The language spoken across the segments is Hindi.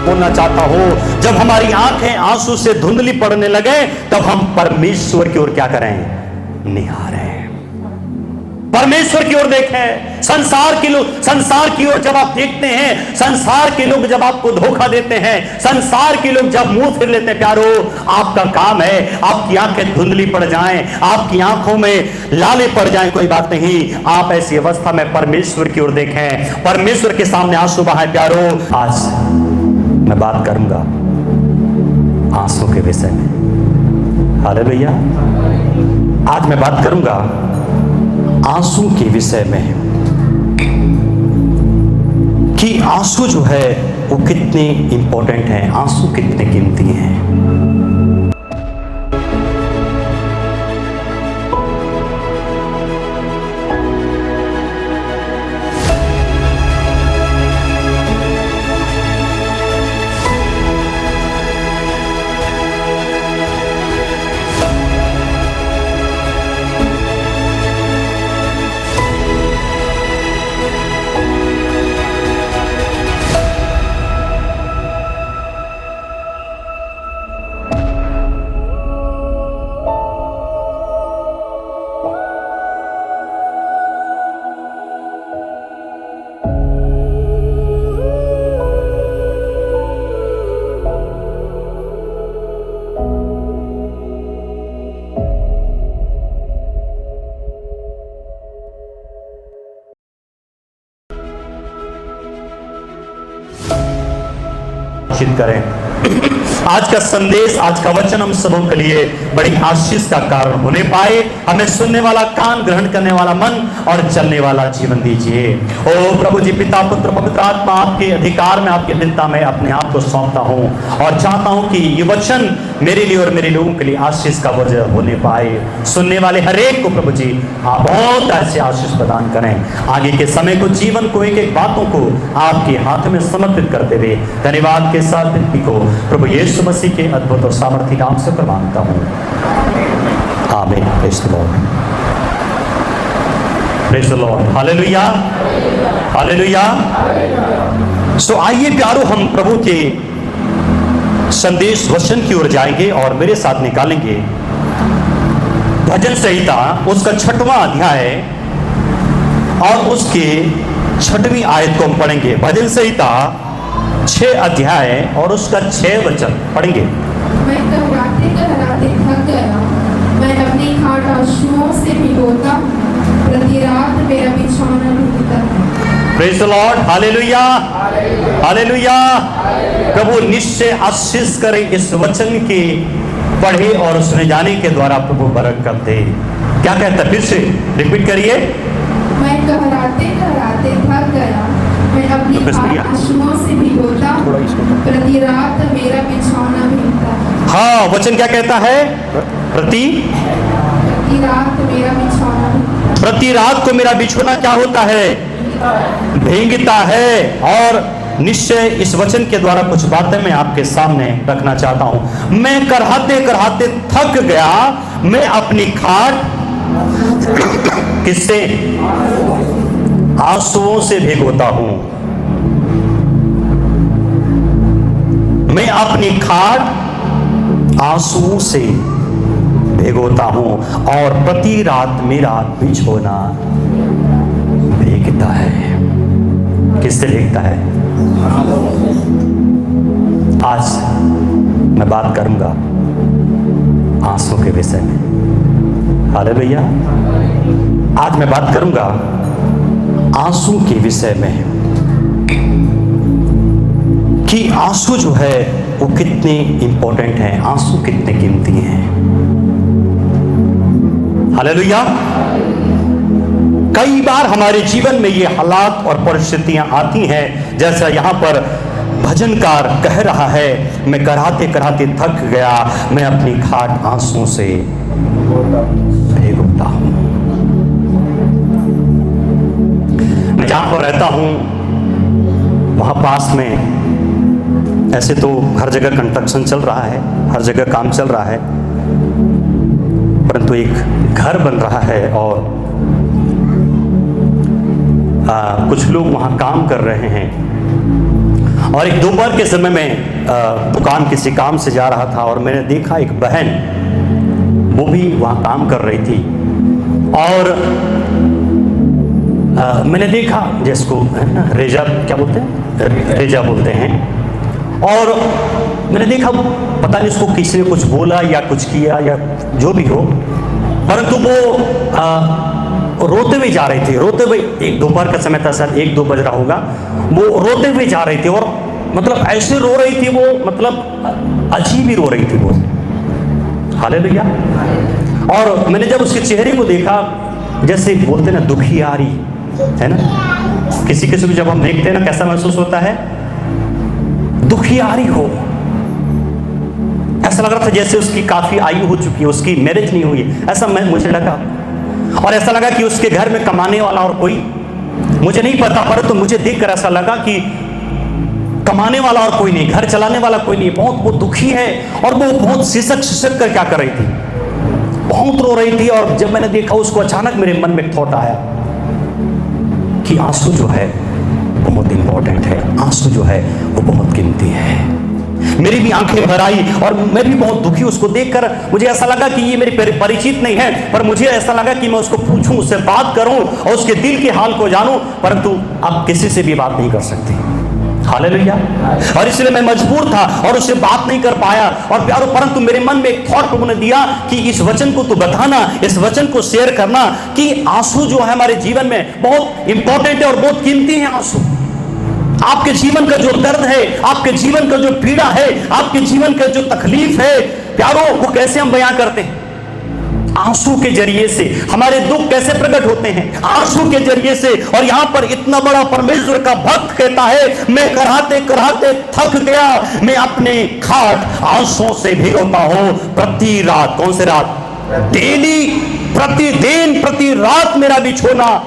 बोलना चाहता हूं, जब हमारी आंखें आंसू से धुंधली पड़ने लगे तब हम परमेश्वर की ओर क्या करें? निहारें, परमेश्वर की ओर देखें। संसार की ओर जब आप देखते हैं, संसार के लोग जब आपको धोखा देते हैं, संसार के लोग जब मुंह फिर लेते हैं, प्यारो आपका काम है आपकी आंखें धुंधली पड़ जाएं, आपकी आंखों में लाले पड़ जाएं, कोई बात नहीं, आप ऐसी अवस्था में परमेश्वर की ओर देखें, परमेश्वर के सामने आंसू बहाएं। प्यारो आज मैं बात करूंगा आंसू के विषय में। हालेलुया। आज मैं बात करूंगा आंसू के विषय में कि आंसू जो है वो कितने इंपॉर्टेंट हैं, आंसू कितने कीमती हैं। करें। आज का संदेश, आज का वचन हम सबों के लिए बड़ी आशीष का कारण होने पाए। हमें सुनने वाला कान, ग्रहण करने वाला मन और चलने वाला जीवन दीजिए। ओ प्रभु जी, पिता पुत्र पवित्र आत्मा, आपके अधिकार में, आपके अधीनता में अपने आप को सौंपता हूं और चाहता हूं कि ये वचन मेरे लिए और मेरे लोगों के लिए आशीष का वजह होने पाए। सुनने वाले हर एक को प्रभु जी आप बहुत ऐसे आशीष प्रदान करें। आगे के समय को, जीवन को, एक एक बातों को आपके हाथ में समर्पित करते हुए धन्यवाद के साथ विनती को प्रभु यीशु मसीह के अद्भुत और सामर्थी नाम से मांगता हूं, आमीन। Praise the Lord, praise the Lord, hallelujah, hallelujah. So आइए प्यारो, हम प्रभु के संदेश वचन की ओर जाएंगे और मेरे साथ निकालेंगे भजन संहिता उसका 6वां अध्याय और उसके 6वीं आयत को हम पढ़ेंगे। भजन संहिता 6 अध्याय और उसका 6 वचन पढ़ेंगे। मैं कहराते कहराते थक गया, मैं अपनी खाट आंसुओं से भिगोता, प्रति रात मेरा बिछौना ढूंढता। Praise the Lord, hallelujah, hallelujah. प्रभु निश्चय आशीष करे इस वचन के पढ़े और सुने जाने के द्वारा प्रभु बरकत दे। क्या कहता है? फिर से रिपीट करिए। मैं कहराते कहराते थक गया, मैं अपनी खाट आंसुओं से भिगोता, प्रति रात मेरा बिछौना ढूंढता। हाँ, वचन क्या कहता है? प्रति रात मेरा बिछौना ढूंढता। प्रति रात को मेरा बिछौना क्या होता है? भींगता है। और निश्चय इस वचन के द्वारा कुछ बातें मैं आपके सामने रखना चाहता हूं। मैं करहाते करहाते थक गया, मैं अपनी खाट किससे? आंसुओं से भिगोता हूं। मैं अपनी खाट आंसुओं से भिगोता हूं और प्रति रात मेरा बिछौना भीगता है। किससे भीगता है? आज मैं बात करूंगा आंसू के विषय में। हालेलुया। आज मैं बात करूंगा आंसू के विषय में कि आंसू जो है वो कितने इंपॉर्टेंट हैं, आंसू कितने कीमती हैं। हालेलुया। कई बार हमारे जीवन में ये हालात और परिस्थितियां आती हैं, जैसा यहां पर भजनकार कह रहा है, मैं कराते कराते थक गया, मैं अपनी खाट आंसुओं से भिगोता हूं। मैं जहां पर रहता हूं वहां पास में ऐसे तो हर जगह कंस्ट्रक्शन चल रहा है, हर जगह काम चल रहा है, परंतु एक घर बन रहा है और कुछ लोग वहाँ काम कर रहे हैं और एक दोपहर के समय में दुकान किसी काम से जा रहा था और मैंने देखा एक बहन, वो भी वहाँ काम कर रही थी। और मैंने देखा जिसको है ना रेजा क्या बोलते हैं, रेजा बोलते हैं। और मैंने देखा पता नहीं उसको किसी ने कुछ बोला या कुछ किया या जो भी हो, परंतु वो रोते हुए जा रही थी, रोते हुए, एक दोपहर का समय था, शायद 1-2 बज रहा होगा, वो रोते हुए जा रही थी। और मतलब ऐसे रो रही थी वो, मतलब अजीब ही रो रही थी वो। हालेलुया। और मैंने जब उसके चेहरे को देखा, जैसे बोलते ना दुखियारी है ना, किसी किसी को जब हम देखते हैं ना कैसा महसूस होता है, दुखियारी हो। ऐसा लग रहा था जैसे उसकी काफी आयु हो चुकी है, उसकी मैरिज नहीं हुई, ऐसा मुझे लगा। और ऐसा लगा कि उसके घर में कमाने वाला और कोई, मुझे नहीं पता, परंतु मुझे देखकर ऐसा लगा कि कमाने वाला और कोई नहीं, घर चलाने वाला कोई नहीं, बहुत वो दुखी है। और वो बहुत सिसक कर क्या कर रही थी, बहुत रो रही थी। और जब मैंने देखा उसको, अचानक मेरे मन में एक थॉट आया कि आंसू जो है बहुत इंपॉर्टेंट है, आंसू जो है वो बहुत कीमती है। मेरी भी आंखें भर आई और मैं भी बहुत दुखी, उसको देखकर मुझे ऐसा लगा कि ये मेरे परिचित नहीं है, पर मुझे ऐसा लगा कि मैं उसको पूछूं, उससे बात करूं और उसके दिल के हाल को जानूं, परंतु अब किसी से भी बात नहीं कर सकती। हालेलुया। और इसलिए मैं मजबूर था और उससे बात नहीं कर पाया। और प्यारो, परंतु मेरे मन में एक थॉट प्रभु ने दिया कि इस वचन को तू बताना, इस वचन को शेयर करना कि आंसू जो है हमारे जीवन में बहुत इंपॉर्टेंट है और बहुत कीमती है। आंसू आपके जीवन का जो दर्द है, आपके जीवन का जो पीड़ा है, आपके जीवन का जो तकलीफ है, प्यारो, वो कैसे हम बयां करते हैं? आंसू के जरिए से। हमारे दुख कैसे प्रकट होते हैं? आंसू के जरिए से। और यहां पर इतना बड़ा परमेश्वर का भक्त कहता है, मैं कराहते कराहते थक गया, मैं अपने खाट आंसुओं से भिगोता हूं प्रति रात। कौन से रात? डेली, प्रतिदिन, प्रति रात मेरा बिछोना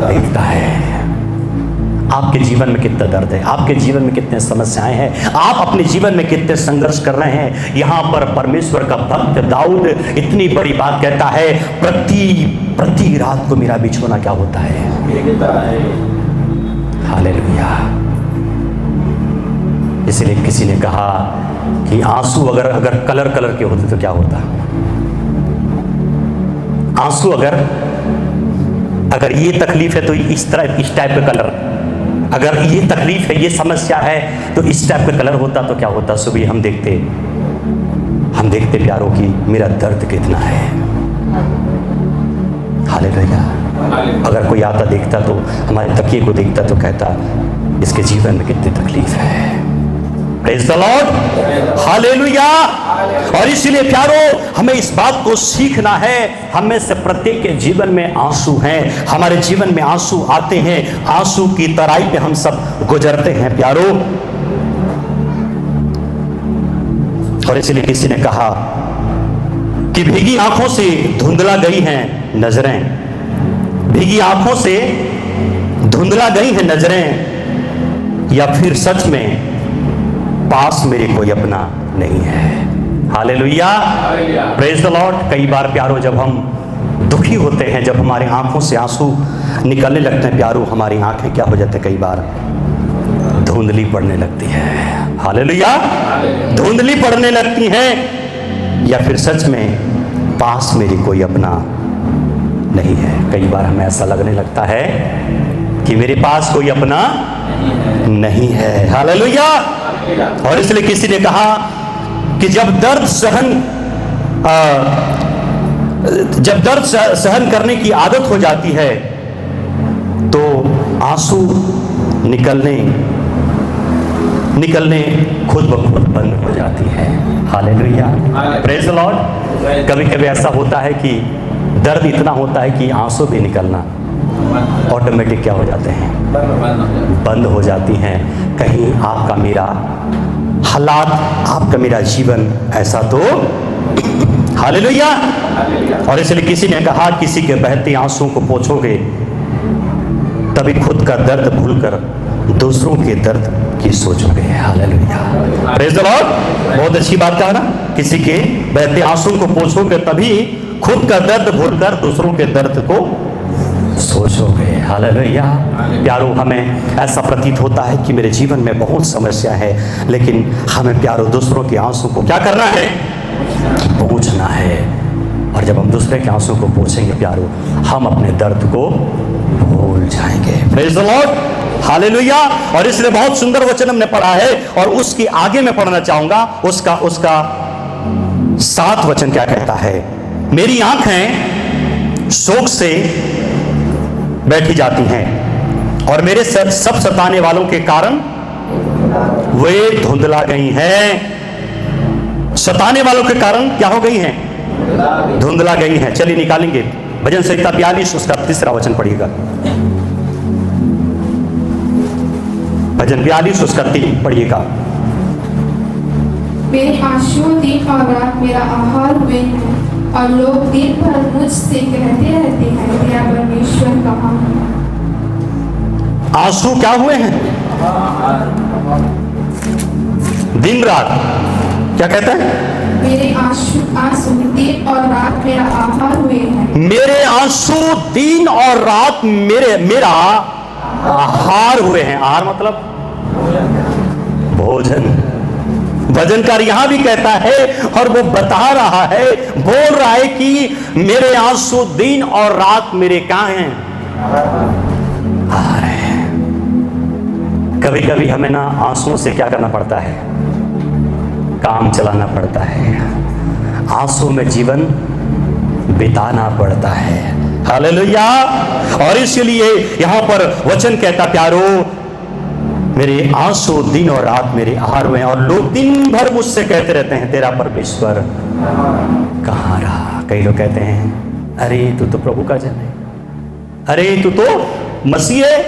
देखता है। आपके जीवन में कितना दर्द है, आपके जीवन में कितने समस्याएं हैं, आप अपने जीवन में कितने संघर्ष कर रहे हैं। यहां पर परमेश्वर का भक्त दाऊद इतनी बड़ी बात कहता है, प्रति रात को मेरा बिछोना क्या होता है। हालेलुया। इसलिए किसी ने कहा कि आंसू अगर कलर के होते तो क्या होता। आंसू अगर ये तकलीफ है तो इस टाइप का कलर, अगर ये तकलीफ है, ये समस्या है तो इस टाइप का कलर होता तो क्या होता। सुबह हम देखते प्यारों की मेरा दर्द कितना है। हालेलुया। अगर कोई आता देखता तो, हमारे तकिए को देखता तो कहता इसके जीवन में कितनी तकलीफ है। Praise the Lord. हालेलुया। और इसलिए प्यारो, हमें इस बात को सीखना है, हमें से प्रत्येक के जीवन में आंसू हैं, हमारे जीवन में आंसू आते हैं, आंसू की तराई पे हम सब गुजरते हैं प्यारो। और इसलिए किसी ने कहा कि भीगी आंखों से धुंधला गई हैं नजरें, भीगी आंखों से धुंधला गई हैं नजरें, या फिर सच में पास मेरे कोई अपना नहीं है। हालेलुया। Praise the Lord. कई बार प्यारो, जब हम दुखी होते हैं, जब हमारे आंखों से आंसू निकलने लगते हैं प्यारो, हमारी आंखें क्या हो जाती है, कई बार धुंधली पड़ने लगती है। हालेलुया। धुंधली पड़ने लगती हैं, या फिर सच में पास मेरी कोई अपना नहीं है। कई बार हमें ऐसा लगने लगता है कि मेरे पास कोई अपना नहीं है। हालेलुया। और इसलिए किसी ने कहा कि जब दर्द सहन करने की आदत हो जाती है तो आंसू निकलने खुद ब खुद बंद हो जाती है। हालेलुया। Praise the Lord. कभी कभी ऐसा होता है कि दर्द इतना होता है कि आंसू भी निकलना ऑटोमेटिक क्या हो जाते हैं, बंद हो जाती हैं। कहीं आपका मेरा हालात, आपका मेरा जीवन ऐसा तो। हालेलुया। और इसलिए किसी ने कहा, किसी के बहते आंसुओं को पोंछोगे तभी खुद का दर्द भूलकर दूसरों के दर्द की सोचोगे। हालेलुया। Praise the Lord. बहुत अच्छी बात कहा ना, किसी के बहते आंसुओं को पोंछोगे तभी खुद का दर्द भूलकर दूसरों के दर्द को सोचोगे। हालेलुया। प्यारो, हमें ऐसा प्रतीत होता है कि मेरे जीवन में बहुत समस्या है, लेकिन हमें प्यारो दूसरों के आंसू को क्या करना है? पूछना है। और जब हम दूसरे के आंसू को पूछेंगे प्यारो, हम अपने दर्द को भूल जाएंगे। Praise the Lord. हालेलुया। और इसलिए बहुत सुंदर वचन हमने पढ़ा है, और उसकी आगे मैं पढ़ना चाहूंगा। उसका 7 वचन क्या कहता है? मेरी आंखें शोक से बैठी जाती हैं, और मेरे सब सताने वालों के कारण वे धुंधला गई हैं। सताने वालों के कारण क्या हो गई हैं? धुंधला गई हैं। चलिए निकालेंगे। भजन संहिता 42 उसका 3रा वचन पढ़िएगा। भजन 42 उसका 3 पढ़िएगा। मेरे आंसू दिन और रात मेरा आहार हुए हैं, और लोग दिन भर मुझसे कहते रहते हैं, तेरा परमेश्वर कहाँ है? आंसू क्या हुए हैं? दिन रात क्या कहता है? मेरे आंसू दिन और रात मेरा आहार हुए हैं। मेरे आंसू दिन और रात मेरा आहार हुए हैं। आहार मतलब भोजन। भजनकार यहां भी कहता है, और वो बता रहा है, बोल रहा है कि मेरे आंसू दिन और रात मेरे कहां हैं? आ रहे हैं। कभी कभी हमें ना आंसुओं से क्या करना पड़ता है? काम चलाना पड़ता है। आंसू में जीवन बिताना पड़ता है। हालेलुया। और इसलिए यहां पर वचन कहता, प्यारो, मेरे आंसू दिन और रात मेरे आहार हुए हैं, और लोग दिन भर मुझसे कहते रहते हैं, तेरा परमेश्वर कहाँ रहा? कई लोग कहते हैं, अरे तू तो प्रभु का जन है, अरे तू तो मसीह है,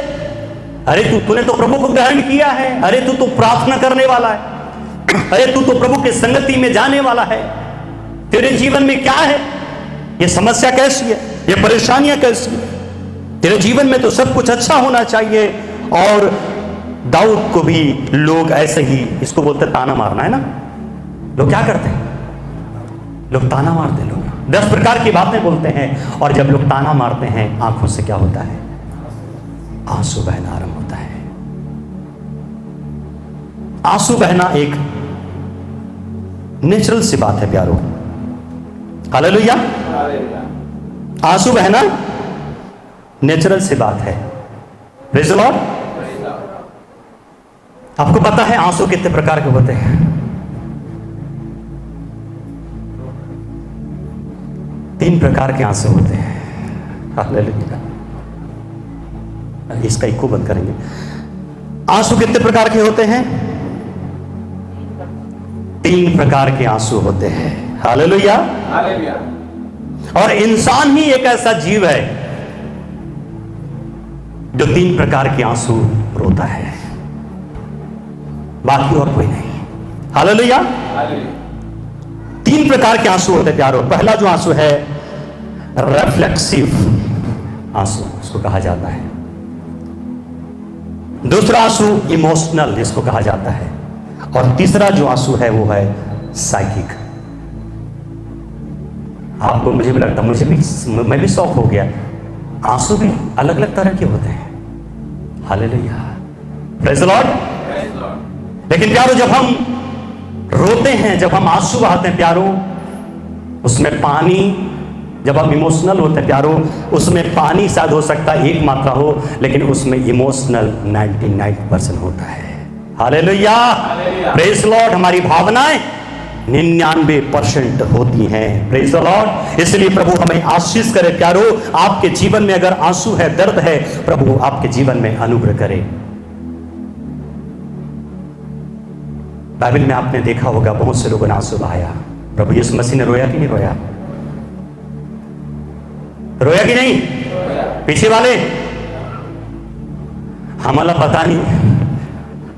अरे तूने तो प्रभु को ग्रहण किया है, अरे तू तो प्रार्थना करने वाला है, अरे तू तो प्रभु के संगति में जाने वाला है, तेरे जीवन में क्या है? ये समस्या कैसी है? ये परेशानियां कैसी है? तेरे जीवन में तो सब कुछ अच्छा होना चाहिए। और दाऊद को भी लोग ऐसे ही, इसको बोलते ताना मारना, है ना? लोग क्या करते हैं? लोग ताना मारते हैं। लोग 10 प्रकार की बातें बोलते हैं, और जब लोग ताना मारते हैं, आंखों से क्या होता है? आंसू बहना आरंभ होता है। आंसू बहना एक नेचुरल सी बात है प्यारो। हालेलुया। आंसू बहना नेचुरल सी बात है। Praise the Lord. आपको पता है आंसू कितने प्रकार के होते हैं? 3 प्रकार के आंसू होते हैं। हालेलुया। इसका इको बंद करेंगे। आंसू कितने प्रकार के होते हैं? 3 प्रकार के आंसू होते हैं। हालेलुया। और इंसान ही एक ऐसा जीव है जो 3 प्रकार के आंसू रोता है, बाकी और कोई नहीं। हालेलुया। 3 प्रकार के आंसू होते हैं प्यारो। पहला जो आंसू है, रिफ्लेक्सिव आंसू इसको कहा जाता है। दूसरा आंसू इमोशनल इसको कहा जाता है, और तीसरा जो आंसू है वो है साइकिक। आपको, मुझे भी लगता, मैं भी शौक हो गया। आंसू भी अलग अलग तरह के होते हैं। हालेलुया। Praise the Lord. लेकिन प्यारो, जब हम रोते हैं, जब हम आंसू बहाते हैं प्यारो, उसमें पानी, जब हम इमोशनल होते हैं प्यारो, उसमें पानी शायद हो सकता है 1 मात्रा हो, लेकिन उसमें इमोशनल 99% होता है। हालेलुया। Praise the Lord. हमारी भावनाएं 99% होती हैं। Praise the Lord. इसलिए प्रभु हमें आशीष करे प्यारो। आपके जीवन में अगर आंसू है, दर्द है, प्रभु आपके जीवन में अनुग्रह करे। बाइबल में आपने देखा होगा, बहुत से लोगों ने आंसू बहाया। प्रभु यीशु मसीह ने रोया कि नहीं रोया? रोया कि नहीं? पीछे वाले हमारा पता नहीं,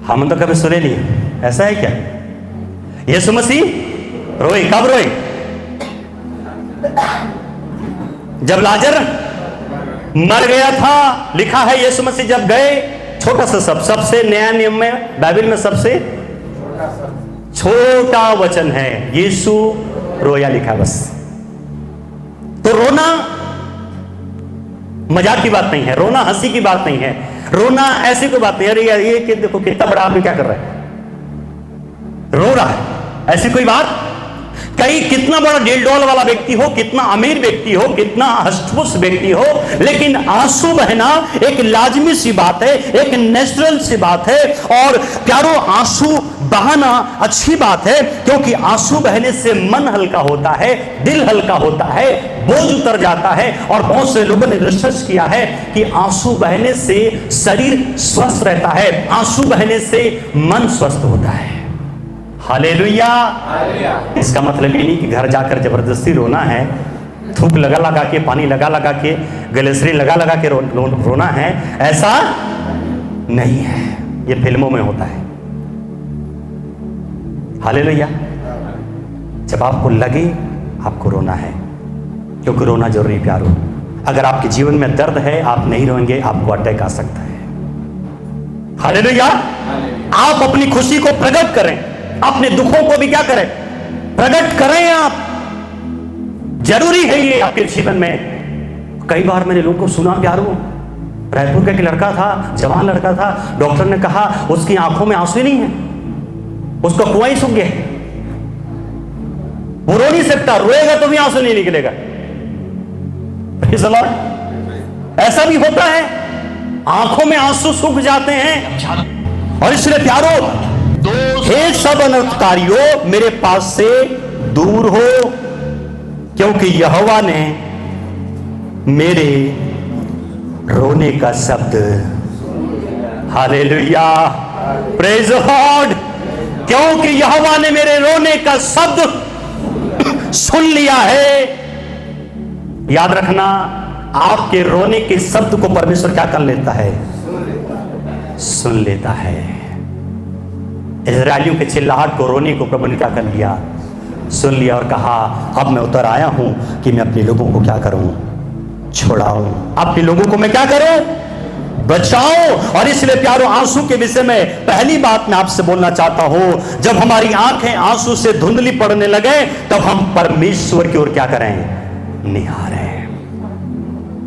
हम तो कभी सुने नहीं। ऐसा है क्या? यीशु मसीह रोए। कब रोए? जब लाजर मर गया था। लिखा है यीशु मसीह जब गए, छोटा सा सबसे नया नियम में, बाइबल में सबसे छोटा वचन है, यीशु रोया लिखा बस। तो रोना मजाक की बात नहीं है, रोना हंसी की बात नहीं है, रोना ऐसी कोई बात नहीं। अरे यार ये देखो कितना बड़ा आदमी क्या कर रहा है, रो रहा है, ऐसी कोई बात। कहीं कितना बड़ा $1.5 वाला व्यक्ति हो, कितना अमीर व्यक्ति हो, कितना हष्टपुष्ट व्यक्ति हो, लेकिन आंसू बहना एक लाजमी सी बात है, एक नेचुरल सी बात है। और प्यारो, आंसू बहाना अच्छी बात है, क्योंकि आंसू बहने से मन हल्का होता है, दिल हल्का होता है, बोझ उतर जाता है। और बहुत से लोगों ने रिसर्च किया है कि आंसू बहने से शरीर स्वस्थ रहता है, आंसू बहने से मन स्वस्थ होता है। हालेलुया। इसका मतलब ये नहीं कि घर जाकर जबरदस्ती रोना है, थूक लगा लगा के, पानी लगा लगा के, ग्लिसरीन लगा लगा के रोना है, ऐसा नहीं है। ये फिल्मों में होता है। हालेलुया। जब आपको लगे आपको रोना है, क्योंकि रोना जरूरी प्यारो। अगर आपके जीवन में दर्द है, आप नहीं रोएंगे, आपको अटैक आ सकता है। हालेलुया। आप अपनी खुशी को प्रकट करें, अपने दुखों को भी क्या करें, प्रकट करें। आप जरूरी है ये आपके जीवन में। कई बार मैंने लोगों को सुना प्यारो, रायपुर का एक लड़का था, जवान लड़का था, डॉक्टर ने कहा उसकी आंखों में आंसू नहीं है, उसका कुआं ही सूख गया, वो रो नहीं सकता, रोएगा तो भी आंसू नहीं निकलेगा। ऐसा भी होता है, आंखों में आंसू सूख जाते हैं। और इसलिए प्यारो, हे सब अनर्थकारियों, मेरे पास से दूर हो, क्योंकि यहोवा ने मेरे रोने का शब्द, हालेलुया, प्रेज गॉड, क्योंकि यहोवा ने मेरे रोने का शब्द सुन लिया है। याद रखना, आपके रोने के शब्द को परमेश्वर क्या कर लेता है, सुन लेता है। इस्राएलियों के चिल्लाहट को, रोने को प्रभु ने क्या कर लिया, सुन लिया, और कहा अब मैं उतर आया हूं कि मैं अपने लोगों को क्या करूं, छुड़ाऊं, अपने लोगों को मैं क्या करूं, बचाओ। और इसलिए प्यारो, आंसू के विषय में पहली बात मैं आपसे बोलना चाहता हूं, जब हमारी आंखें आंसू से धुंधली पड़ने लगे, तब हम परमेश्वर की ओर क्या करें, निहारें,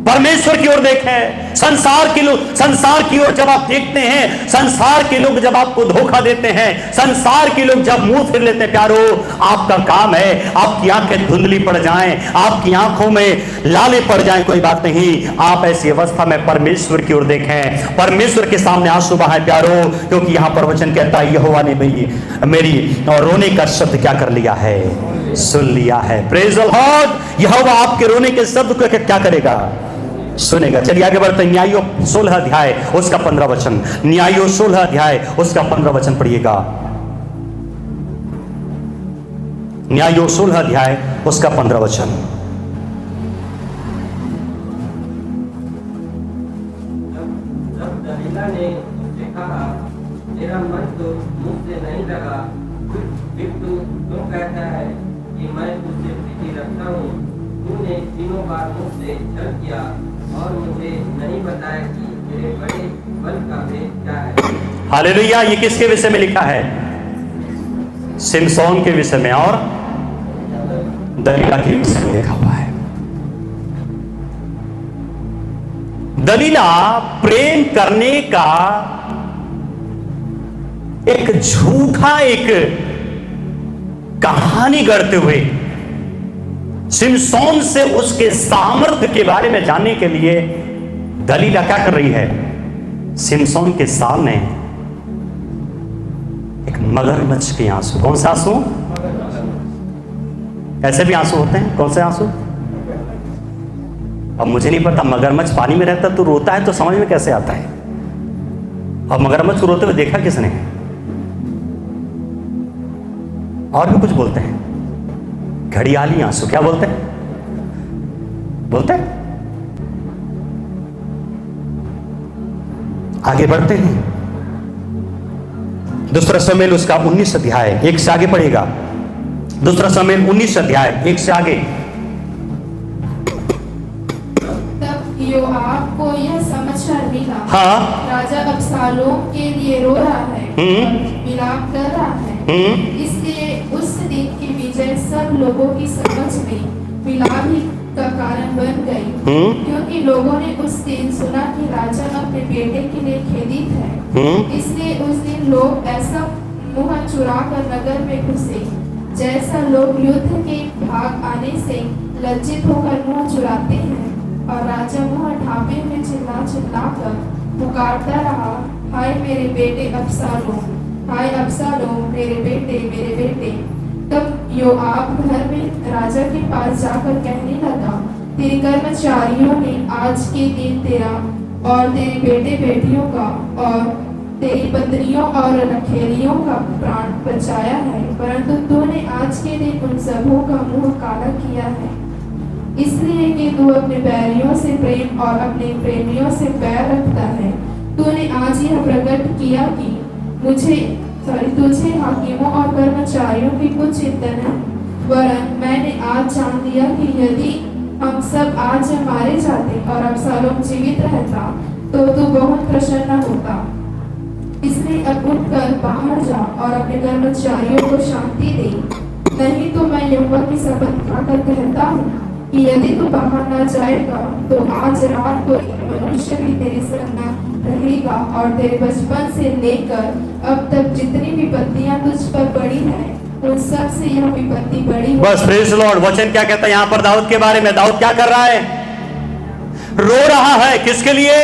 परमेश्वर की ओर देखें। संसार की ओर जब आप देखते हैं, संसार के लोग जब आपको धोखा देते हैं, संसार के लोग जब मुंह फिर लेते हैं, प्यारो, आपका काम है, आपकी आंखें धुंधली पड़ जाएं, आपकी आंखों में लाले पड़ जाएं, कोई बात नहीं, आप ऐसी अवस्था में परमेश्वर की ओर देखें, परमेश्वर के सामने आंसू बहाएं प्यारो, क्योंकि यहां पर वचन कहता है यहोवा ने मेरी और रोने का शब्द क्या कर लिया है, सुन लिया है। Praise the Lord. यहोवा आपके रोने के शब्द को क्या करेगा, सुनेगा। चलिए आगे बढ़ते हैं। न्यायों 16 अध्याय उसका 15 वचन, न्यायों 16 अध्याय उसका 15 वचन पढ़िएगा। न्यायों 16 अध्याय उसका 15 वचन। जब दलीला ने उससे कहा, मेरा मन तो मुझसे नहीं लगा, फिर तू क्यों कहता है कि मैं तुझसे प्रीति रखता हूँ? तूने तीनों बार मुझसे छल किया और मुझे नहीं बताया कि मेरे बड़े बल का भेद क्या है। हालेलुया। ये किसके विषय में लिखा है, सिमसोन के विषय में और दलीला के विषय में लिखा हुआ है। दलीला प्रेम करने का एक झूठा एक कहानी गढ़ते हुए सिमसोन से उसके सामर्थ्य के बारे में जानने के लिए दलीला क्या कर रही है, सिमसोन के सामने एक मगरमच्छ के आंसू, कौन से आंसू, ऐसे भी आंसू होते हैं, कौन से आंसू, अब मुझे नहीं पता, मगरमच्छ पानी में रहता तो रोता है तो समझ में कैसे आता है। अब मगरमच्छ को रोते हुए देखा किसने, और भी कुछ बोलते हैं, घड़ियाली आंसू, क्या बोलते हैं, बोलते हैं। आगे बढ़ते हैं। दूसरा शमूएल उसका 19 अध्याय 1 से आगे पढ़ेगा। दूसरा शमूएल 19 अध्याय 1 से आगे। तब योआब को यह समाचार मिला, हाँ, राजा अबशालोम के लिए रो रहा है, विलाप कर रहा है। इसलिए उस दिन की विजय सब लोगों की समझ में विलाप ही का कारण बन गई, क्योंकि लोगों ने उस दिन सुना कि राजा अपने बेटे के लिए खेदित है। इसलिए उस दिन लोग ऐसा मुँह चुराकर नगर में घुसे, जैसा लोग युद्ध के भाग आने से लज्जित होकर मुँह चुराते हैं। और राजा मुँह ढांपे में चिल्ला कर पुकारता रहा, हाय मेरे बेटे अबशालोम, हाय अबशालोम, मेरे बेटे, मेरे बेटे। तब योआब घर में राजा के पास जाकर कहने लगा, तेरे कर्मचारियों ने आज के दिन तेरा और तेरे बेटे बेटियों का और तेरी पत्नियों और रखेलियों का प्राण बचाया है, परंतु तूने आज के दिन उन सबों का मुंह काला किया है, इसलिए कि तू अपने बैरियों से प्रेम और अपने प्रेमियों से बैर रखता है। तूने आज यह प्रकट किया कि तुझे हाकिमों और कर्मचारियों की कुछ चिंता नहीं, वरन मैंने आज जान लिया कि यदि हम सब आज मारे जाते और अबशालोम जीवित रहता तो तू बहुत प्रसन्न होता। इसलिए अब उठकर बाहर जा और अपने कर्मचारियों को शांति दे, नहीं तो मैं यहोवा की शपथ खाकर कहता हूँ कि यदि तू बाहर न जाएगा तो आज रात को मनुष्य भी तेरे संग न रहेगा, और तेरे बचपन से लेकर अब तक जितनी विपत्तियां तुझ पर पड़ी है उन सब से यह विपत्ति बड़ी। बस प्रेज लॉर्ड। वचन क्या कहता है यहाँ पर दाऊद के बारे में? दाऊद क्या कर रहा है? रो रहा है। किसके लिए?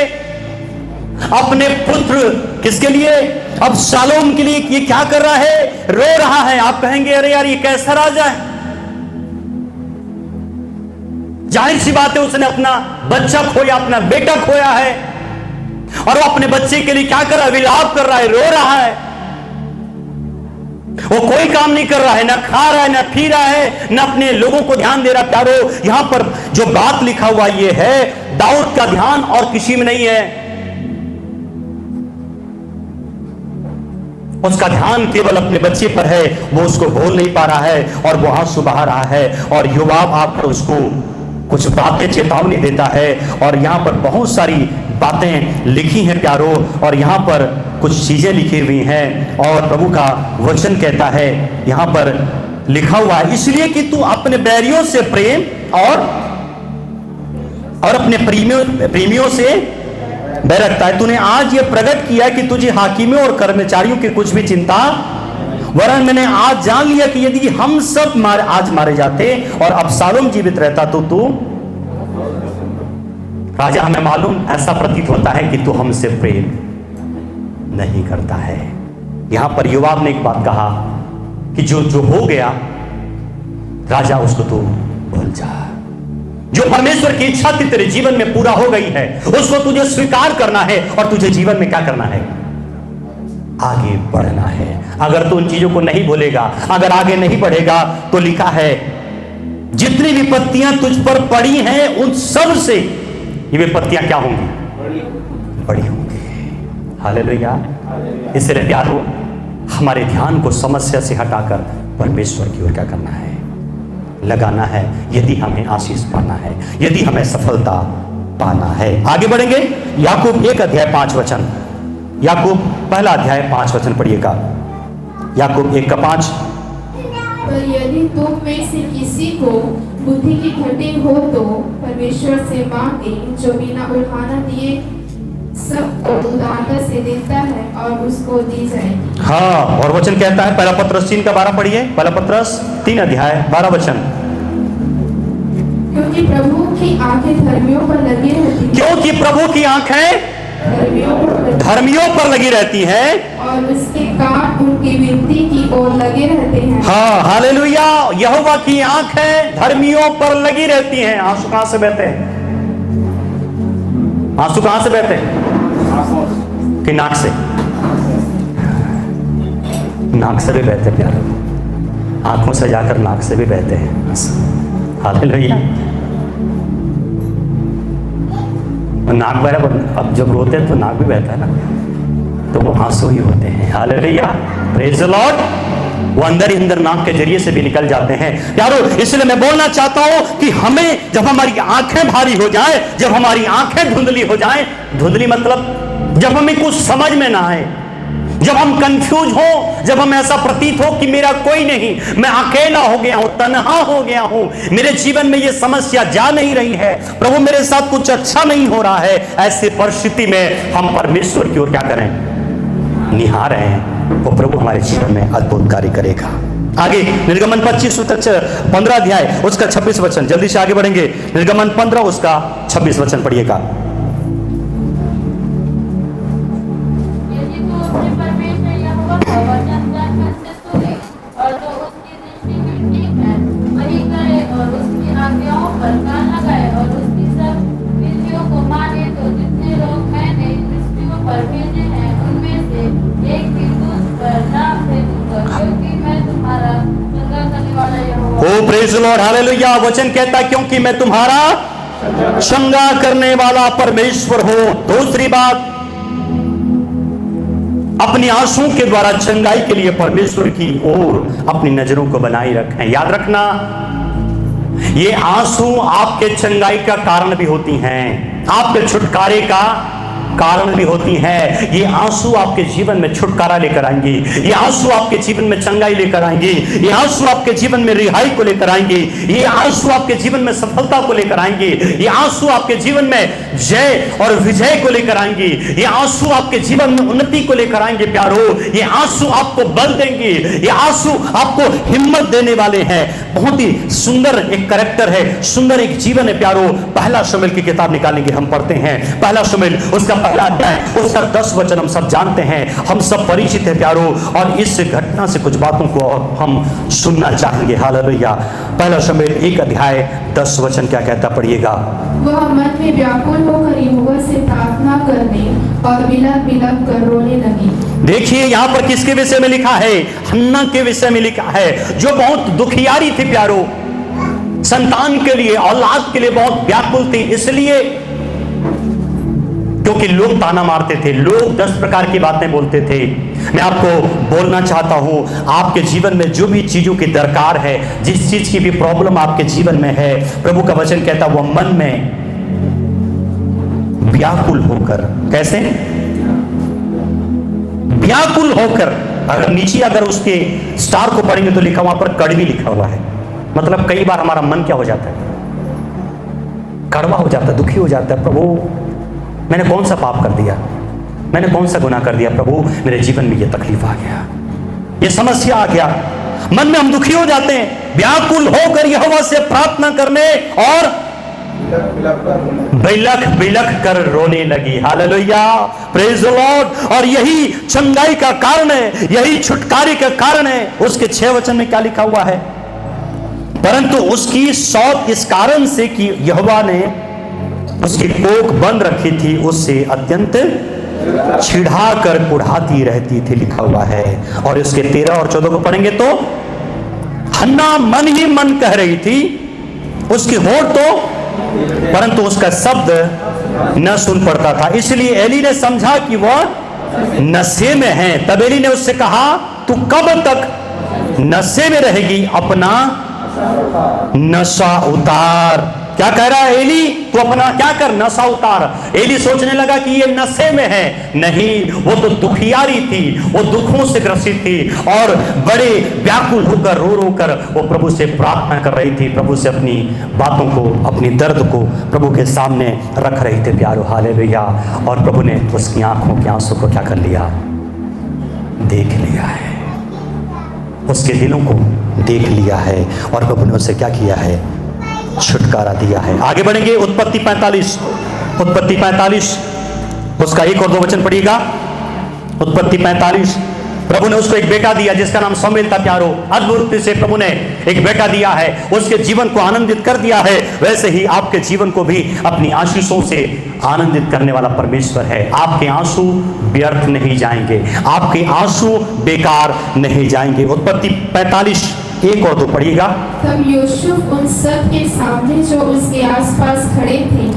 अपने पुत्र। किसके लिए? अबशालोम के लिए। ये क्या कर रहा है? रो रहा है। आप कहेंगे अरे यार ये कैसा राजा है? जाहिर सी बात है उसने अपना बच्चा खोया, अपना बेटा खोया है, और वो अपने बच्चे के लिए क्या कर रहा है? विलाप कर रहा है, रो रहा है। वो कोई काम नहीं कर रहा है, ना खा रहा है, ना पी रहा है, ना अपने लोगों को ध्यान दे रहा। प्यारो, यहां पर जो बात लिखा हुआ ये है, दाऊद का ध्यान और किसी में नहीं है। उसका ध्यान केवल अपने बच्चे पर है। वो उसको बोल नहीं पा रहा है और वो आंसू बहा रहा है। और योआब आप पर उसको कुछ बातें चेतावनी देता है, और यहां पर बहुत सारी बातें लिखी हैं प्यारो, और यहां पर कुछ चीजें लिखी हुई हैं। और प्रभु का वचन कहता है, यहां पर लिखा हुआ है, इसलिए कि तू अपने बैरियों से प्रेम और अपने प्रेमियों से बैर रखता है। तूने आज ये प्रकट किया कि तुझे हाकिमों और कर्मचारियों की कुछ भी चिंता, वरन मैंने आज जान लिया कि यदि हम सब आज मारे जाते और अबशालोम जीवित रहता तो तू राजा, हमें मालूम ऐसा प्रतीत होता है कि तू हमसे प्रेम नहीं करता है। यहां पर योआब ने एक बात कहा कि जो हो गया राजा उसको तू भूल जा। जो परमेश्वर की इच्छा थी तेरे जीवन में पूरा हो गई है, उसको तुझे स्वीकार करना है और तुझे जीवन में क्या करना है? आगे बढ़ना है। अगर तू उन चीजों को नहीं भूलेगा, अगर आगे नहीं बढ़ेगा, तो लिखा है जितनी विपत्तियां तुझ पर पड़ी हैं उन सब से ये विपत्तियां क्या होंगी? बड़ी होंगी। हालेलुया। इसलिए प्यारो, हमारे ध्यान को समस्या से हटाकर परमेश्वर की ओर क्या करना है? लगाना है। यदि हमें आशीष पाना है, यदि हमें सफलता पाना है। आगे बढ़ेंगे। याकूब 1:5 याकूब 1:5 पढ़िएगा। याकूब 1:5। पर यदि तुम में से किसी को बुद्धि की घटी हो तो परमेश्वर से मांगे, जो बिना उल्हाना दिए सबको उदारता से देता है और उसको दी जाएगी। हाँ, और वचन कहता है, पहला पत्रस 3:12 पढ़िए। पहला पत्रस 3:12 क्योंकि प्रभु की आंखें धर्मियों पर लगी रहती हैं। क्योंकि प्रभु की आंखें धर्मियों पर लगी रहती है, और उसके कान उनकी विनती की ओर लगे रहते हैं। हाँ, हालेलुया। यहोवा की आंखें धर्मियों पर लगी रहती हैं। आंसू कहां से बहते हैं? आंसू कहां से बहते हैं? कि नाक से? नाक से भी बहते हैं प्यारे। आंखों से जाकर नाक से भी बहते हैं। हालेलुया। नाक बह, अब जब रोते हैं तो नाक भी बहता है ना, तो वो आंसू ही होते हैं। Hallelujah, praise the Lord. वो अंदर ही अंदर नाक के जरिए से भी निकल जाते हैं यारो। इसलिए मैं बोलना चाहता हूं कि हमें जब हमारी आंखें भारी हो जाए, जब हमारी आंखें धुंधली हो जाए, धुंधली मतलब जब हमें कुछ समझ में ना आए, जब हम कंफ्यूज हो, जब हम ऐसा प्रतीत हो कि मेरा कोई नहीं, मैं अकेला हो गया हूं, तन्हा हो गया हूं, मेरे जीवन में ये समस्या जा नहीं रही है, प्रभु मेरे साथ कुछ अच्छा नहीं हो रहा है, ऐसी परिस्थिति में हम परमेश्वर की ओर क्या करें? निहार हैं। वो प्रभु हमारे जीवन में अद्भुत कार्य करेगा। आगे निर्गमन 25 15 अध्याय उसका 26 वचन, जल्दी से आगे बढ़ेंगे। निर्गमन 15 उसका 26 वचन पढ़िएगा। यदि तू अपने परमेश्वर यहोवा का वचन ध्यान से सुने और जो उसकी दृष्टि में ठीक है वही करे और उसकी आज्ञाओं पर कान लगाए और उसकी सब विधियों को माने, तो जितने लोग मैंने पृथ्वी पर भेजे हैं उनमें से एक भी तुझ पर ना भेजूंगा, क्योंकि मैं तुम्हारा चंगा करने वाला यहोवा। ओ प्रेज द लॉर्ड, हालेलुया। वचन कहता है क्योंकि मैं तुम्हारा चंगा करने वाला परमेश्वर हूं। दूसरी बात, अपनी आंसुओं के द्वारा चंगाई के लिए परमेश्वर की ओर अपनी नजरों को बनाए रखें। याद रखना, ये आंसू आपके चंगाई का कारण भी होती हैं, आपके छुटकारे का कारण भी होती हैं। ये आंसू आपके जीवन में छुटकारा लेकर आएंगे, ये आंसू आपके जीवन में चंगाई लेकर आएंगे, ये आंसू आपके जीवन में रिहाई को लेकर आएंगे, ये आंसू आपके जीवन में सफलता को लेकर आएंगे, ये आंसू आपके जीवन में जय और विजय को लेकर आएंगे, ये आंसू आपके जीवन में उन्नति को लेकर आएंगे। प्यारो, ये आंसू आपको बल देंगे, ये आंसू आपको हिम्मत देने वाले हैं। बहुत ही सुंदर एक कैरेक्टर है, सुंदर एक जीवन है प्यारो। पहला शमूएल की किताब निकालेंगे, हम पढ़ते हैं पहला शमूएल उसका पहला अध्याय उसका 10 वचन हम सब जानते हैं, हम सब परिचित हैं प्यारो। और इस घटना से कुछ बातों को हम सुनना चाहेंगे। हालेलुया। पहला शमूएल 1 अध्याय 10 वचन क्या कहता, पढ़िएगा। वह मन में व्याकुल होकर यहोवा से प्रार्थना करने और बिलख बिलख कर रोने लगी। देखिए यहां पर किसके विषय में लिखा है? हन्ना के विषय में लिखा है, जो बहुत दुखियारी थी प्यारो, संतान के लिए, औलाद के लिए बहुत व्याकुल थी। इसलिए क्योंकि लोग ताना मारते थे, लोग 10 प्रकार की बातें बोलते थे। मैं आपको बोलना चाहता हूं, आपके जीवन में जो भी चीजों की दरकार है, जिस चीज की भी प्रॉब्लम आपके जीवन में है, प्रभु का वचन कहता वो मन में व्याकुल होकर, कैसे व्याकुल होकर, अगर नीचे अगर उसके स्टार को पढ़ेंगे तो लिखा वहां पर कड़वी लिखा हुआ है। मतलब कई बार हमारा मन क्या हो जाता है? कड़वा हो जाता है, दुखी हो जाता है। प्रभु मैंने कौन सा पाप कर दिया, मैंने कौन सा गुनाह कर दिया, प्रभु मेरे जीवन में ये तकलीफ आ गया, ये समस्या आ गया। मन में हम दुखी हो जाते हैं, व्याकुल होकर यहोवा से प्रार्थना करने और बिलख बिलख कर रोने लगी। Hallelujah, praise the Lord. और यही चंगाई का कारण है, यही छुटकारे का कारण है। उसके 6 वचन में क्या लिखा हुआ है? परंतु उसकी सौत इस कारण से कि यहोवा ने उसकी कोख बंद रखी थी, उससे अत्यंत चिढ़ा कर कुढ़ाती रहती थी, लिखा हुआ है। और इसके 13 और 14 को पढ़ेंगे तो हन्ना मन ही मन कह रही थी, उसकी होठ तो, परंतु उसका शब्द न सुन पड़ता था। इसलिए एली ने समझा कि वह नशे में है। तब एली ने उससे कहा, तू कब तक नशे में रहेगी? अपना नशा उतार। क्या कह रहा है एली? तू अपना क्या कर, नशा उतार। एली सोचने लगा कि ये नशे में है, नहीं, वो तो दुखियारी थी, वो दुखों से ग्रसित थी और बड़े व्याकुल होकर रो रो कर वो प्रभु से प्रार्थना कर रही थी, प्रभु से अपनी बातों को, अपनी दर्द को प्रभु के सामने रख रही थी प्यारो। हालेलुया। और प्रभु ने उसकी आंखों के आंसू को क्या कर लिया? देख लिया है, उसके दिलों को देख लिया है और प्रभु ने उसे क्या किया है? छुटकारा दिया है। आगे बढ़ेंगे, उत्पत्ति 45 उसका 1 और 2 वचन पढ़िएगा। उत्पत्ति 45, प्रभु ने उसको एक बेटा दिया जिसका नाम शमूएल था प्यारो। अद्भुत से प्रभु ने एक बेटा दिया है, उसके जीवन को आनंदित कर दिया है। वैसे ही आपके जीवन को भी अपनी आशीषों से आनंदित करने वाला परमेश्वर है। आपके आंसू व्यर्थ नहीं जाएंगे, आपके आंसू बेकार नहीं जाएंगे। उत्पत्ति 45 1 और 2 पढ़िएगा। तब यूसुफ उन सब के सामने जो उसके आसपास खड़े थे,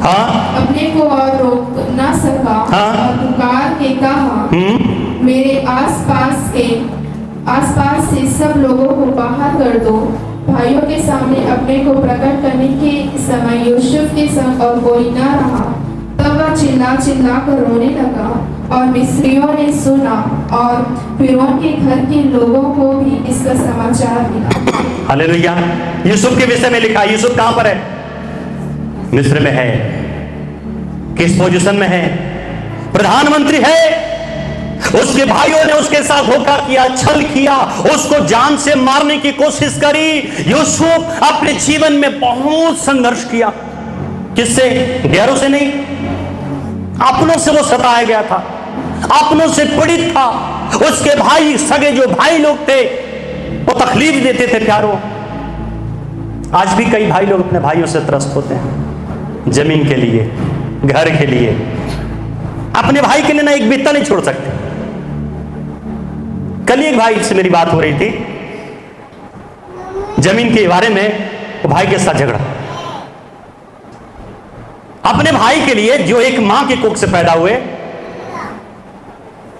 अपने को और रोक न सका और पुकार के कहा, मेरे आसपास से सब लोगों को बाहर कर दो। भाइयों के सामने अपने को प्रकट करने के समय यूसुफ के संग और कोई न रहा। तब तब वह चिल्ला चिल्ला कर रोने लगा और मिस्रियों ने सुना और फिरौन के घर के लोगों को भी इसका समाचार मिला। हालेलुया। यूसुफ के विषय में लिखा, यूसुफ कहां पर है? मिस्र में है। किस पोजीशन में है? प्रधानमंत्री है। उसके भाइयों ने उसके साथ धोखा किया, छल किया, उसको जान से मारने की कोशिश करी। यूसुफ अपने जीवन में बहुत संघर्ष किया। किससे? गैरों से नहीं, अपनों से वो सताया गया था, अपनों से पीड़ित था। उसके भाई, सगे जो भाई लोग थे, वो तकलीफ देते थे। प्यारों, आज भी कई भाई लोग अपने भाइयों से त्रस्त होते हैं, जमीन के लिए, घर के लिए, अपने भाई के लिए ना एक बित्ता नहीं छोड़ सकते। कल एक भाई से मेरी बात हो रही थी, जमीन के बारे में। वो भाई के साथ झगड़ा, अपने भाई के लिए जो एक मां के कोख से पैदा हुए,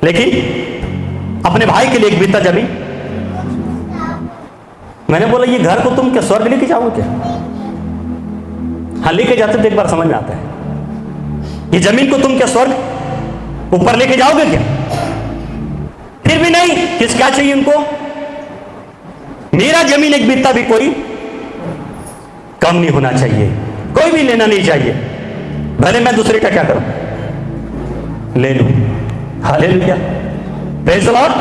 लेकिन अपने भाई के लिए एक बित्ता जमीन। मैंने बोला ये घर को तुम क्या स्वर्ग लेके जाओगे क्या? हाँ, लेके जाते तो एक बार समझ में आता है। ये जमीन को तुम क्या स्वर्ग ऊपर लेके जाओगे क्या? फिर भी नहीं, किस क्या चाहिए इनको? मेरा जमीन एक बित्ता भी कोई कम नहीं होना चाहिए, कोई भी लेना नहीं चाहिए, भले मैं दूसरे का क्या करूं, ले लूं। Hallelujah, praise the Lord.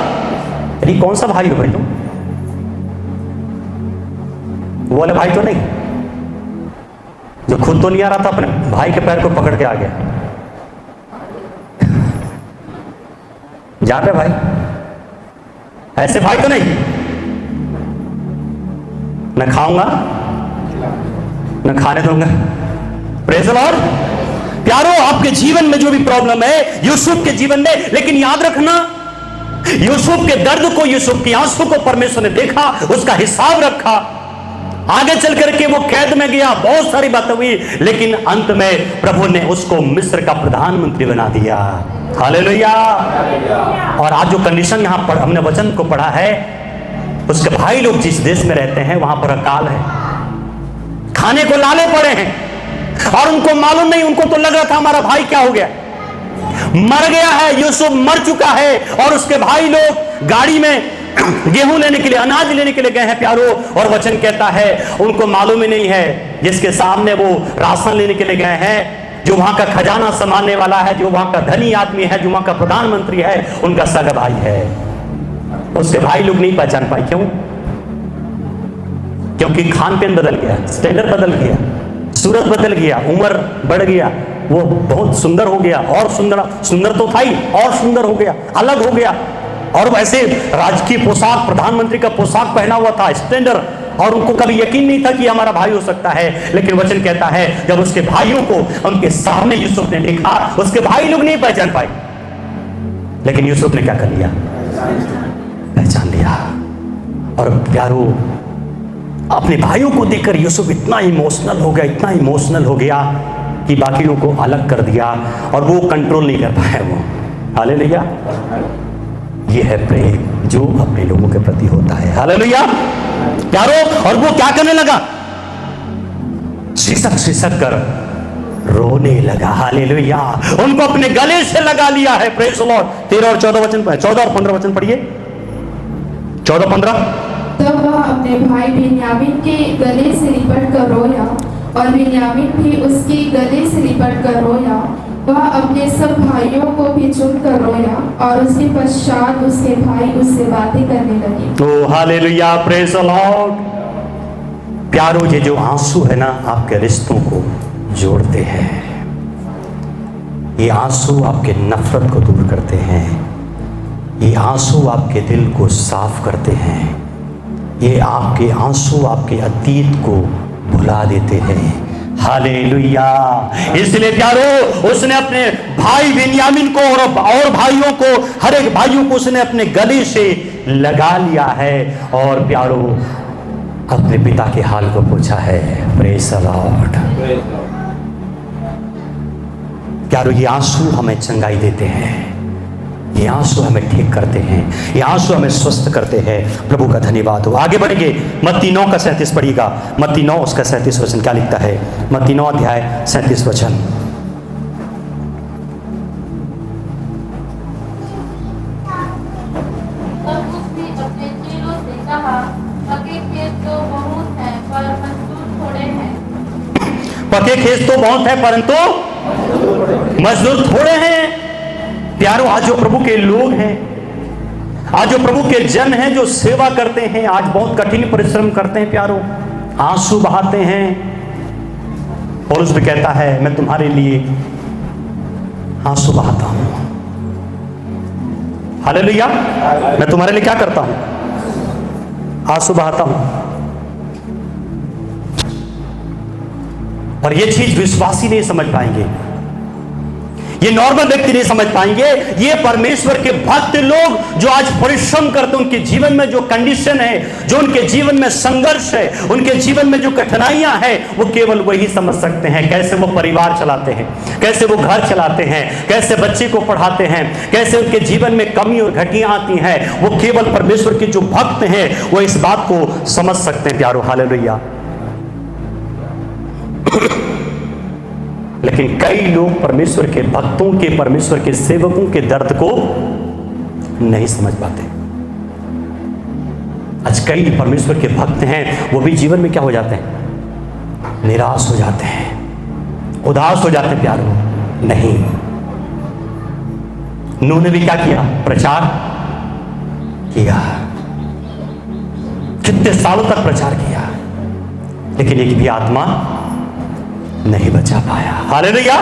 अरे कौन सा भाई हो भाई तुम? वो वाले भाई तो नहीं जो खुद तो नहीं आ रहा था, अपने भाई के पैर को पकड़ के आ गया। जा पे भाई, ऐसे भाई तो नहीं। न खाऊंगा न खाने दूंगा। Praise the Lord. प्यारो, आपके जीवन में जो भी प्रॉब्लम है, यूसुफ के जीवन में, लेकिन याद रखना, यूसुफ के दर्द को, यूसुफ के आंसू को परमेश्वर ने देखा, उसका हिसाब रखा। आगे चल करके वो कैद में गया, बहुत सारी बातें हुई, लेकिन अंत में प्रभु ने उसको मिस्र का प्रधानमंत्री बना दिया। हालेलुया। और आज जो कंडीशन यहां पर हमने वचन को पढ़ा है, उसके भाई लोग जिस देश में रहते हैं वहां पर अकाल है, खाने को लाले पड़े हैं, और उनको मालूम नहीं, उनको तो लग रहा था हमारा भाई क्या हो गया, मर गया है, यूसुफ मर चुका है। और उसके भाई लोग गाड़ी में गेहूं लेने के लिए, अनाज लेने के लिए गए हैं प्यारो, और वचन कहता है उनको मालूम ही नहीं है, जिसके सामने वो राशन लेने के लिए गए हैं, जो वहां का खजाना संभालने वाला है, जो वहां का धनी आदमी है, जो वहां का प्रधानमंत्री है, उनका सगा भाई है। उसके भाई लोग नहीं पहचान पाए। क्यों? क्योंकि खान पीन बदल गया, स्टैंडर्ड बदल गया, सूरत बदल गया, उम्र बढ़ गया, वो बहुत सुंदर हो गया, और सुंदर तो था ही, और सुंदर हो गया, अलग हो गया। और वैसे राजकीय पोशाक, प्रधानमंत्री का पोशाक पहना हुआ था, स्टैंडर्ड, और उनको कभी यकीन नहीं था कि हमारा भाई हो सकता है। लेकिन वचन कहता है जब उसके भाइयों को उनके सामने यूसुफ ने देखा, उसके भाई लोग नहीं पहचान पाए, लेकिन यूसुफ ने क्या कर लिया? पहचान लिया। और प्यारो, अपने भाइयों को देखकर यूसुफ इतना इमोशनल हो गया, इतना इमोशनल हो गया कि बाकियों को अलग कर दिया, और वो कंट्रोल नहीं कर पाया वो। हालेलुया। ये है प्रेम जो अपने लोगों के प्रति होता है। हालेलुया प्यारो। और वो क्या करने लगा? सिसक कर रोने लगा। हालेलुया। उनको अपने गले से लगा लिया है। Praise the Lord. 13 और 14 वचन, 14 और 15 वचन पढ़िए। 14-15। तब वह अपने भाई बिन्यामीन के गले से लिपट कर रोया, और बिन्यामीन भी उसके गले से लिपट कर रोया। वह अपने सब भाइयों को भी चुन कर रोया, और उसके पश्चात उसके भाई उससे बातें करने लगे। तो हालेलुया, प्रेज़ द लॉर्ड। प्यारो, ये जो आंसू है ना, आपके रिश्तों को जोड़ते हैं। ये आंसू आपके नफरत को दूर करते हैं। ये आंसू आपके दिल को साफ करते हैं। ये आपके आंसू आपके अतीत को भुला देते हैं। हालेलुया। इसलिए प्यारो, उसने अपने भाई बिन्यामीन को और भाइयों को, हर एक भाइयों को उसने अपने गले से लगा लिया है, और प्यारो अपने पिता के हाल को पूछा है। Praise the Lord. प्यारो, ये आंसू हमें चंगाई देते हैं, ये आंसू हमें ठीक करते हैं, ये आंसू हमें स्वस्थ करते हैं। प्रभु का धन्यवाद हो। आगे बढ़ेंगे। मत्ती 9 का 37 पढ़िएगा। मत्ती 9 उसका 37 वचन क्या लिखता है? मत्ती 9 अध्याय 37 वचन। के खेत तो बहुत है परंतु मजदूर थोड़े हैं। प्यारों, आज जो प्रभु के लोग हैं, आज जो प्रभु के जन हैं, जो सेवा करते हैं, आज बहुत कठिन परिश्रम करते हैं प्यारों, आंसू बहाते हैं। और उसमें कहता है मैं तुम्हारे लिए आंसू बहाता हूं। हालेलुया। मैं तुम्हारे लिए क्या करता हूं? आंसू बहाता हूं। और ये चीज विश्वासी नहीं समझ पाएंगे, ये नॉर्मल व्यक्ति नहीं समझ पाएंगे। ये परमेश्वर के भक्त लोग जो आज परिश्रम करते हैं, उनके जीवन में जो कंडीशन है, जो उनके जीवन में संघर्ष है, उनके जीवन में जो कठिनाइयां हैं, वो केवल वही समझ सकते हैं। कैसे वो परिवार चलाते हैं, कैसे वो घर चलाते हैं, कैसे बच्चे को पढ़ाते हैं, कैसे उनके जीवन में कमी और घटियां आती हैं, वो केवल परमेश्वर के जो भक्त हैं वो इस बात को समझ सकते हैं प्यारो। हालेलुया। लेकिन कई लोग परमेश्वर के भक्तों के, परमेश्वर के सेवकों के दर्द को नहीं समझ पाते। आज कई परमेश्वर के भक्त हैं, वो भी जीवन में क्या हो जाते हैं? निराश हो जाते हैं, उदास हो जाते हैं प्यारों। नहीं, नूह ने भी क्या किया? प्रचार किया, कितने सालों तक प्रचार किया, लेकिन एक भी आत्मा नहीं बचा पाया। हालेलुया।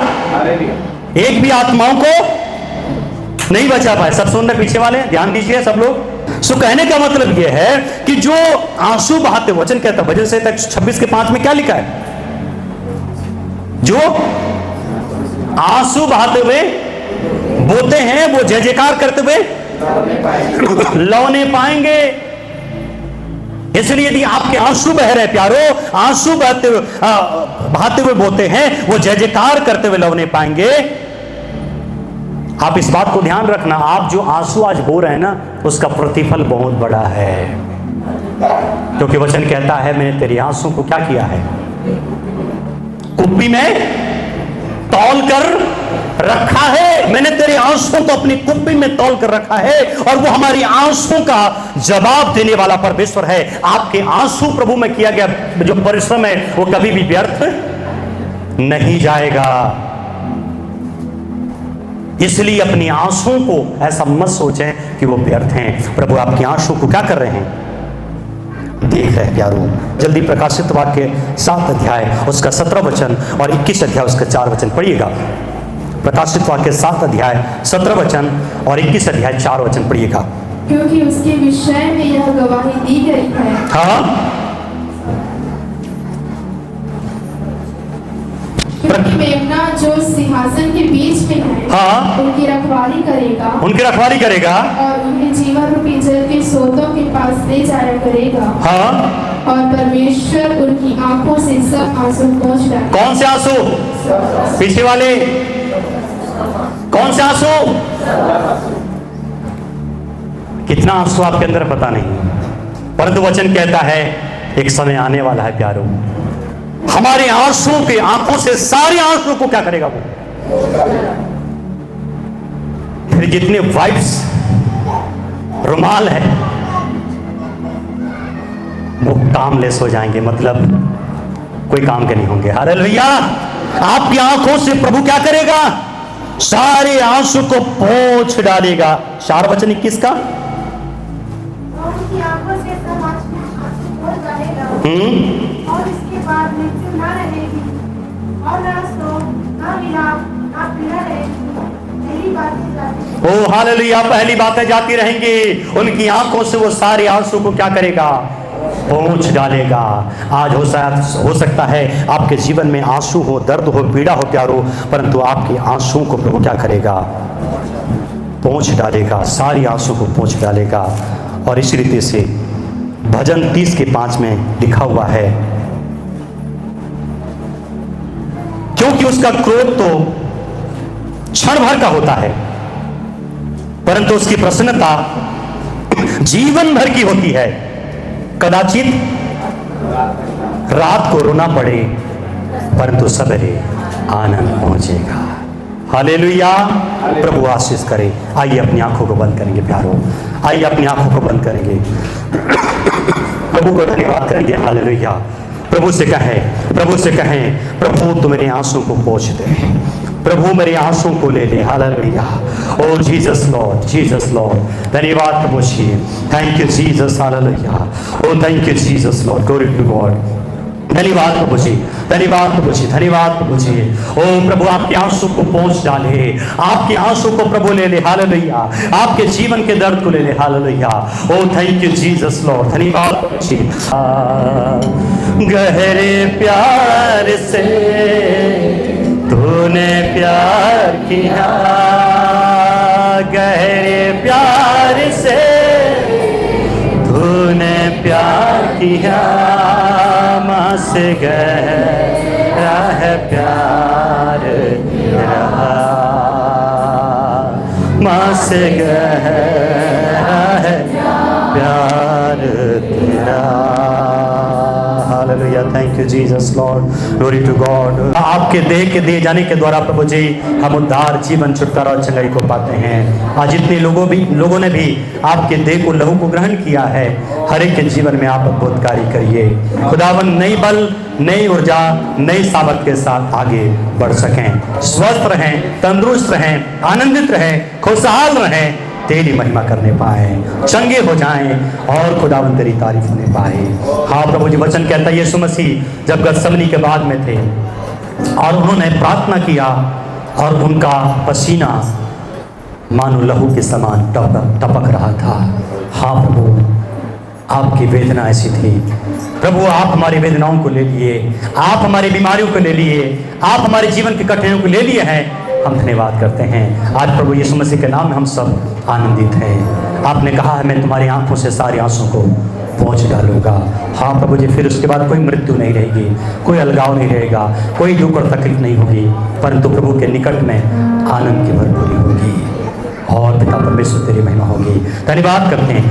एक भी आत्माओं को नहीं बचा पाया। सब सुन रहे पीछे वाले, ध्यान दीजिए सब लोग। सो कहने का मतलब यह है कि जो आंसू बहाते, वचन कहता है, भजन संहिता 26 के 5 में क्या लिखा है? जो आंसू बहाते हुए बोते हैं वो जय जयकार करते हुए लौने पाएंगे। इसलिए यदि आपके आंसू बह रहे प्यारो, आंसू बहाते हुए बोते हैं, वो जय जयकार करते हुए लौने पाएंगे। आप इस बात को ध्यान रखना, आप जो आंसू आज बो रहे हैं ना, उसका प्रतिफल बहुत बड़ा है। क्योंकि वचन कहता है मैंने तेरे आंसू को क्या किया है? कुप्पी में तौल कर रखा है। मैंने तेरे आंसुओं को अपनी कुप्पी में तौल कर रखा है, और वो हमारी आंसुओं का जवाब देने वाला परमेश्वर है। आपके आंसू प्रभु में किया गया जो परिश्रम है वो कभी भी व्यर्थ नहीं जाएगा। इसलिए अपनी आंसुओं को ऐसा मत सोचें कि वो व्यर्थ हैं। प्रभु आपके आंसू को क्या कर रहे हैं? देख रहे हैं प्यारो। जल्दी प्रकाशित वाक्य 7 अध्याय उसका 17 वचन और 21 अध्याय उसका 4 वचन पढ़िएगा। प्रकाशित वाक्य 7 अध्याय 17 वचन और 21 अध्याय 4 वचन पढ़िएगा। क्योंकि उसके विषय में यह गवाही दी गई है। हाँ, क्योंकि मेमना जो सिंहासन के बीच में है, हाँ, उनकी रखवाली करेगा, उनकी रखवाली करेगा, और उन्हें जीवन रूपी जल के सोतों के पास ले जाया करेगा। हाँ, और परमेश्वर उनकी आंखों से सब आंसू पोंछ डालेगा। कौन से आंसू? पीछे वाले कौन से आंसू? कितना आंसू आपके अंदर पता नहीं, परंतु वचन कहता है एक समय आने वाला है प्यारो, हमारे आंसुओं के, आंखों से सारे आंसू को क्या करेगा वो? फिर जितने वाइप्स, रुमाल है, वो कामलेस हो जाएंगे, मतलब कोई काम के नहीं होंगे। हालेलुया। आपकी आंखों से प्रभु क्या करेगा? सारे आंसू को पोंछ डालेगा। 4 वचन 21 का। उनकी आंखों से सब आंसू पोंछ डालेगा, और इसके बाद मृत्यु न रहेगी, और न शोक, न विलाप, न पीड़ा रहेगी। पहली बातें जाती ओ हालेलुया, पहली बातें जाती रहेंगी। उनकी आंखों से वो सारे आंसू को क्या करेगा? पोंछ डालेगा। आज हो सकता है आपके जीवन में आंसू हो, दर्द हो, पीड़ा हो प्यारो, परंतु आपके आंसुओं को प्रभु क्या करेगा? पोंछ डालेगा, सारी आंसू को पोंछ डालेगा। और इस रीति से भजन 30 के 5 में लिखा हुआ है, क्योंकि उसका क्रोध तो क्षण भर का होता है, परंतु उसकी प्रसन्नता जीवन भर की होती है। कदाचित रात को रोना पड़े, परंतु सवेरे आनंद पहुंचेगा। हालेलुया। प्रभु आशीष करे। आइए अपनी आंखों को बंद करेंगे प्यारो, आइए अपनी आंखों को बंद करेंगे, प्रभु को धन्यवाद करेंगे। हालेलुया। प्रभु से कहें प्रभु तू मेरे आंसू को पोंछ दे, प्रभु मेरे आंसू को ले ले। हालेलुया। ओ जीसस लॉर्ड, धन्यवाद प्रभु जी, thank you Jesus. Hallelujah. O thank you Jesus Lord, glory to God. धन्यवाद प्रभु जी, धन्यवाद प्रभु जी, धन्यवाद प्रभु जी। ओ प्रभु आपके आंसू को पहुंच डाले, आपके आंसू को प्रभु ले ले। हालेलुया। आपके जीवन के दर्द को ले ले। Hallelujah. O thank you Jesus Lord, धन्यवाद प्रभु जी। गहरे प्यार से तूने प्यार किया, गहरे प्यार से तूने प्यार किया, माँ से गहरा है प्यार तेरा, माँ से गहरा है प्यार तेरा। Hallelujah. Thank you Jesus Lord, glory to God. आपके देह के दिए जाने के द्वारा प्रभु जी हम उद्धार, जीवन, छुटकारा और चंगाई को पाते हैं। आज जितने लोगों ने भी आपके देह को, लहू को ग्रहण किया है, हर एक के जीवन में आप अद्भुत कार्य करिए। खुदावन नई बल, नई ऊर्जा, नई सामर्थ के साथ आगे बढ़ सकें, स्वस्थ रहें, तंदुरुस्त रहें, आनंदित रहें, खुशहाल रहें, तेरी महिमा करने पाए, चंगे हो जाएं और खुदावन तेरी तारीफ होने पाए। हाँ प्रभु जी, वचन कहता है यीशु मसीह जब गत्समनी के बाग में थे और उन्होंने प्रार्थना किया और उनका पसीना मानो लहू के समान टपक रहा था। हाँ प्रभु, आपकी वेदना ऐसी थी। प्रभु आप हमारी वेदनाओं को ले लिए, आप हमारी बीमारियों को ले लिए, आप हमारे जीवन के कठिनाइयों को ले लिए हैं। हम धन्यवाद करते हैं। आज प्रभु यीशु मसीह के नाम में हम सब आनंदित हैं। आपने कहा है मैं तुम्हारी आंखों से सारे आंसू को पोंछ डालूंगा। हाँ प्रभु जी, फिर उसके बाद कोई मृत्यु नहीं रहेगी, कोई अलगाव नहीं रहेगा, कोई दुख और तकलीफ नहीं होगी, परंतु प्रभु के निकट में आनंद की भरपूरी होगी और पिता परमेश्वर तेरी महिमा होगी। धन्यवाद करते हैं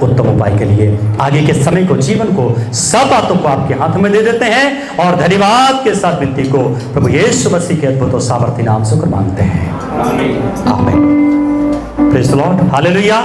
उत्तम उपाय के लिए। आगे के समय को, जीवन को, सब बातों को आपके हाथ में दे देते हैं और धन्यवाद के साथ विनती को प्रभु यीशु मसीह के अद्भुत और सामर्थ्य नाम से कर मांगते हैं। आमीन। Praise the Lord. हालेलुया।